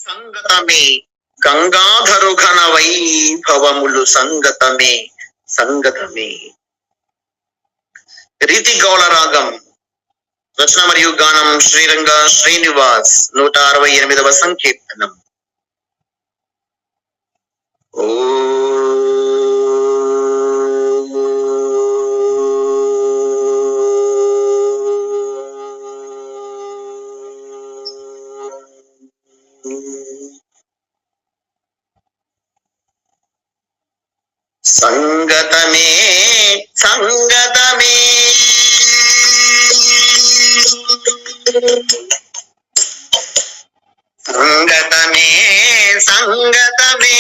సంగతమే గంగాధరు ఘన వైభవములు సంగతమే సంగతమే. రీతి గౌళ రాగం. రచన మరియు గానం శ్రీరంగ శ్రీనివాస్. 168వ సంకీర్తనం. ఓ సంగతమే సంగతమే సంగతమే సంగతమే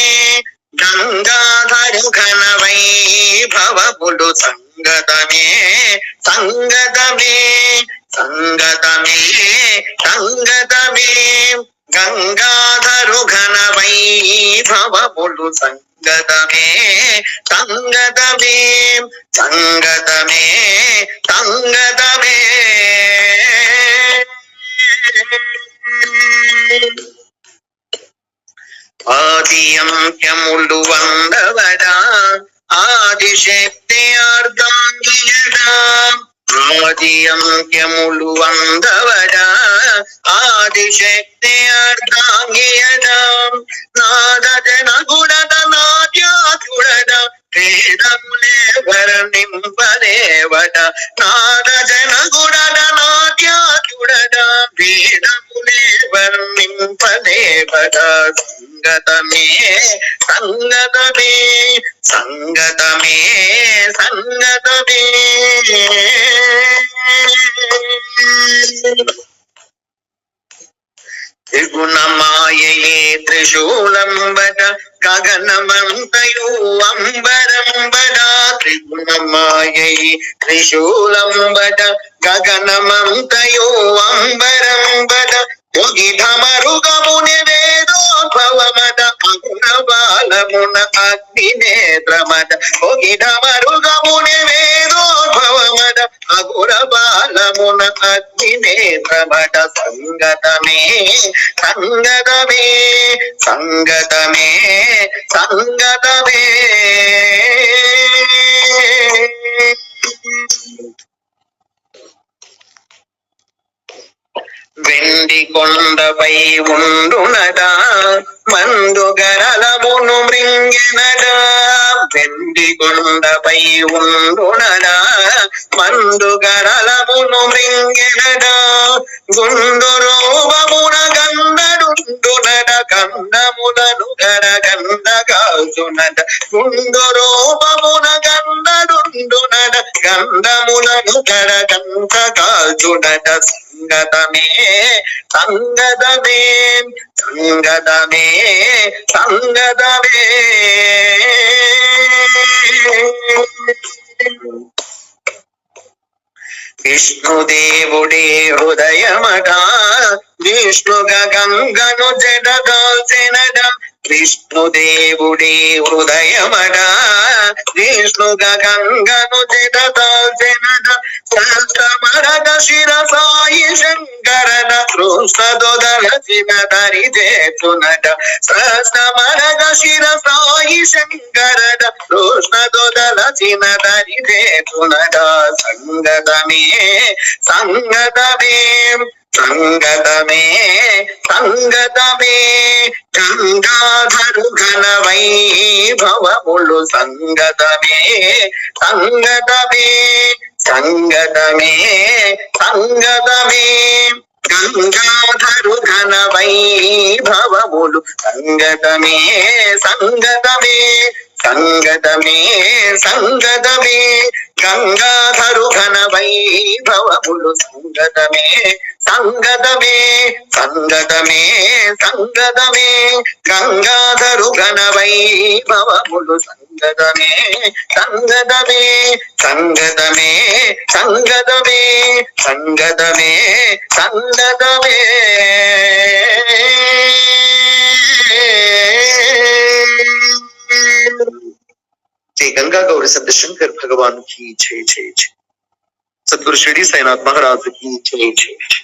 గంగాధరు ఘన వైభవములు సంగతమే సంగతమే సంగతమే సంగతమే గంగాధరు ఘన వైభవములు సంగతమే సంగతమే సంగతమే సంగతమే. ఆది అంత్యములు వందవడా ఆదిశక్తి అర్ధాంగియడా. ఆది అంత్యములు వందవడా ఆదిశక్తి అర్ధాంగియడా. నాద జన గుణద నాట్యాచుడద వేదములే వర్ణింపలేవట. నాద జన గుణద నాట్యాచుడద వేదములే వర్ణింపలేవట. సంగతమే సంగతమే సంగతమే సంగతమే. త్రిగుణమాయయే త్రిశూలంబట గగనమంతయు అంబరంబట. త్రిగుణమాయై త్రిశూలంబట గగనమంతయు అంబరంబట. యుగిధమరుగముని వేదోద్భవమట అగుణ బాలమున అగ్ని నేత్రమట. యుగిధమరుగముని వేదోద్భవమట అగుణ బాలమున అగ్ని నేత్రమట. సంగతమే సంగతమే సంగతమే సంగతమే. వెండి కొండపై ఉండునడా మందుగరలమును మృంగినడా. వెండి కొండపై ఉండునడా మందుగరలమును మృంగినడా. గుండు రూపమున గంధడుండునడ గంధములను గరగంధగాల్చునడ. గుండు రూపమున గంధడుండునడ గంధములను గరగంధగాల్చునడ. సంగతమే సంగతమే సంగతమే సంగతమే. విష్ణుదేవుడే హృదయమట విష్ణుగా గంగను జడదాల్చెనడ. విష్ణుదేవుడే హృదయమట విష్ణుగా గంగను జడదాల్చెనడ. సహస్రమరగ శిరసాయి శంకరన కృష్ణదొదలచిన దరి చేతునట. సహస్రమరగ శిరసాయి శంకరన కృష్ణదొదలచిన దరి చేతునట. సంగతమే సంగతమే సంగతమే సంగతమే గంగాధరు ఘన వైభవములు సంగతమే సంగతమే సంగతమే సంగతమే గంగాధరు ఘన వైభవములు సంగతమే సంగతమే సంగతమే సంగతమే గంగాధరు ఘన వైభవములు సంగతమే సంగతమే సంగతమే సంగతమే గంగాధరు ఘన వైభవములు సంగతమే సంగతమే సంగతమే సంగతమే సంగతమే సంగతమే. जय गंगा गौरी सत्य शंकर भगवान की जय जय जय. सद्गुरु शिरडी साईनाथ महाराज की जय जय.